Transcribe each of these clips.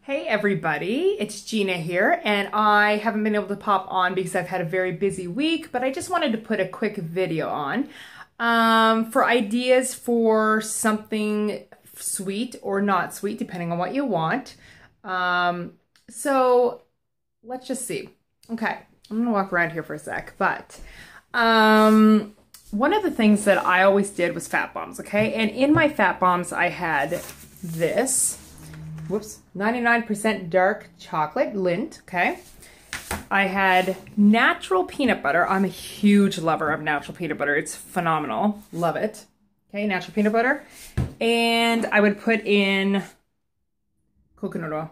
Hey everybody, it's Gina here, and I haven't been able to pop on because I've had a very busy week, but I just wanted to put a quick video on for ideas for something sweet or not sweet, depending on what you want. So let's just see. Okay, I'm gonna walk around here for a sec, but one of the things that I always did was fat bombs, okay? And in my fat bombs, I had this. 99% dark chocolate Lindt, okay? I had natural peanut butter. I'm a huge lover of natural peanut butter. It's phenomenal. Love it. Okay, natural peanut butter. And I would put in coconut oil.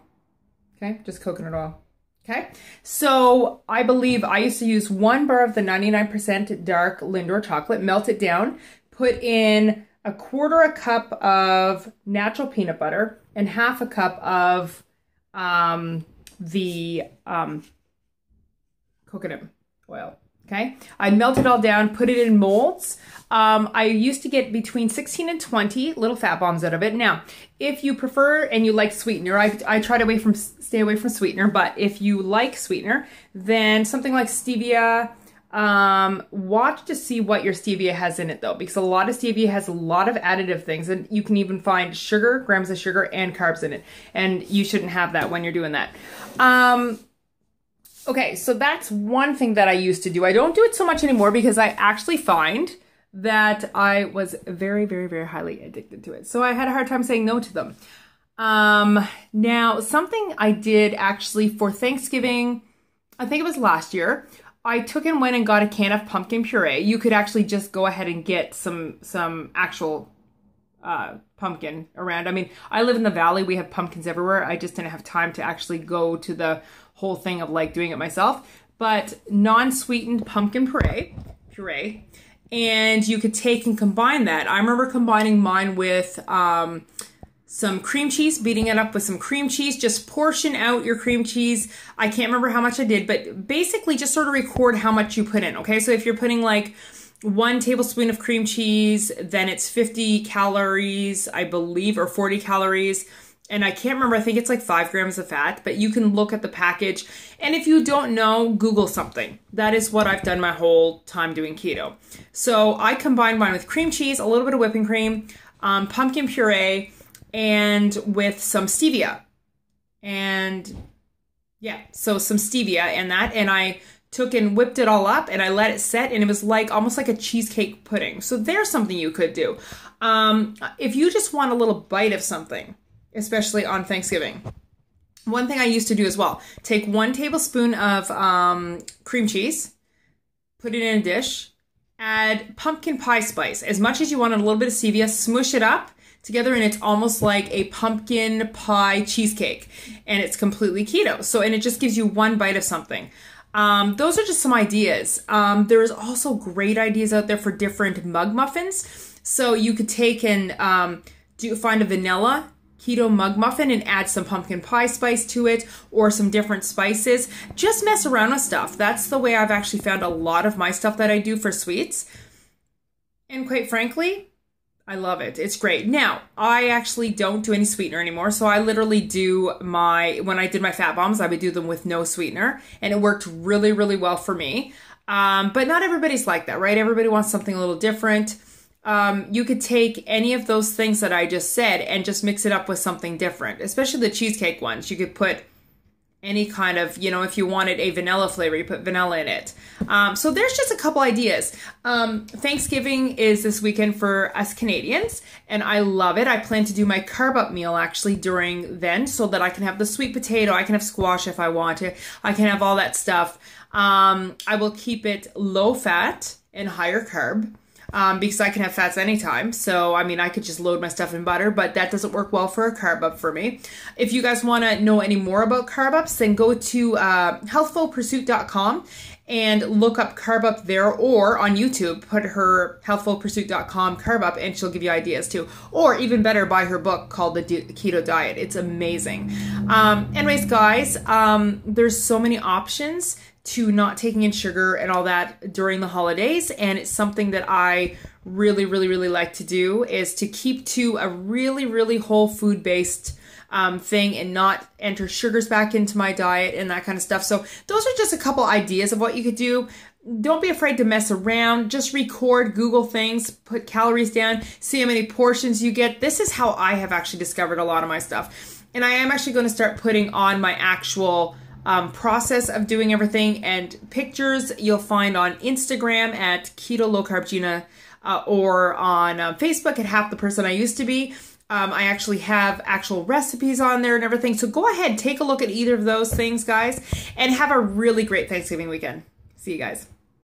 Okay, just coconut oil. Okay, so I believe I used to use 1 bar of the 99% dark Lindor chocolate, melt it down, put in 1/4 cup of natural peanut butter and 1/2 cup of the coconut oil. Okay, I melt it all down, put it in molds. I used to get between 16 and 20 little fat bombs out of it. Now, if you prefer and you like sweetener, I try to stay away from sweetener, but if you like sweetener, then something like stevia. Watch to see what your stevia has in it though, because a lot of stevia has a lot of additive things, and you can even find sugar, grams of sugar and carbs in it. And you shouldn't have that when you're doing that. Okay, so that's one thing that I used to do. I don't do it so much anymore because I actually find that I was very, very, very highly addicted to it. So I had a hard time saying no to them. Now something I did actually for Thanksgiving, I think it was last year, I took and went and got a can of pumpkin puree. You could actually just go ahead and get some actual pumpkin around. I mean, I live in the valley. We have pumpkins everywhere. I just didn't have time to actually go to the whole thing of like doing it myself. But non-sweetened pumpkin puree. And you could take and combine that. I remember combining mine with some cream cheese, beating it up with some cream cheese. Just portion out your cream cheese. I can't remember how much I did, but basically just sort of record how much you put in, okay? So if you're putting like 1 tablespoon of cream cheese, then it's 50 calories, I believe, or 40 calories. And I can't remember, I think it's like 5 grams of fat, but you can look at the package. And if you don't know, Google something. That is what I've done my whole time doing keto. So I combined mine with cream cheese, a little bit of whipping cream, pumpkin puree, and with some stevia. And yeah, so some stevia and that, and I took and whipped it all up and I let it set, and it was like almost like a cheesecake pudding. So there's something you could do. If you just want a little bite of something, especially on Thanksgiving. One thing I used to do as well, take 1 tablespoon of cream cheese, put it in a dish, add pumpkin pie spice, as much as you want, a little bit of stevia, smush it up together, and it's almost like a pumpkin pie cheesecake, and it's completely keto. So, and it just gives you 1 bite of something. Those are just some ideas. There's also great ideas out there for different mug muffins. So you could take and find a vanilla keto mug muffin and add some pumpkin pie spice to it, or some different spices. Just mess around with stuff. That's the way I've actually found a lot of my stuff that I do for sweets. And quite frankly, I love it. It's great. Now, I actually don't do any sweetener anymore. So I literally do when I did my fat bombs, I would do them with no sweetener, and it worked really, really well for me. But not everybody's like that, right? Everybody wants something a little different. You could take any of those things that I just said and just mix it up with something different, especially the cheesecake ones. You could put any kind of, you know, if you wanted a vanilla flavor, you put vanilla in it. So there's just a couple ideas. Thanksgiving is this weekend for us Canadians, and I love it. I plan to do my carb up meal actually during then, so that I can have the sweet potato, I can have squash if I want to, I can have all that stuff. I will keep it low fat and higher carb. Because I can have fats anytime. So, I mean, I could just load my stuff in butter, but that doesn't work well for a carb up for me. If you guys want to know any more about carb ups, then go to healthfulpursuit.com and look up carb up there, or on YouTube, put her healthfulpursuit.com carb up and she'll give you ideas too. Or even better, buy her book called The Keto Diet. It's amazing. Anyways, guys, there's so many options to not taking in sugar and all that during the holidays. And it's something that I really, really, really like to do, is to keep to a really, really whole food based thing and not enter sugars back into my diet and that kind of stuff. So those are just a couple ideas of what you could do. Don't be afraid to mess around. Just record, Google things, put calories down, see how many portions you get. This is how I have actually discovered a lot of my stuff. And I am actually going to start putting on my actual process of doing everything, and pictures you'll find on Instagram at Keto Low Carb Gina, or on Facebook at Half the Person I Used to Be. I actually have actual recipes on there and everything. So go ahead, take a look at either of those things, guys, and have a really great Thanksgiving weekend. See you guys.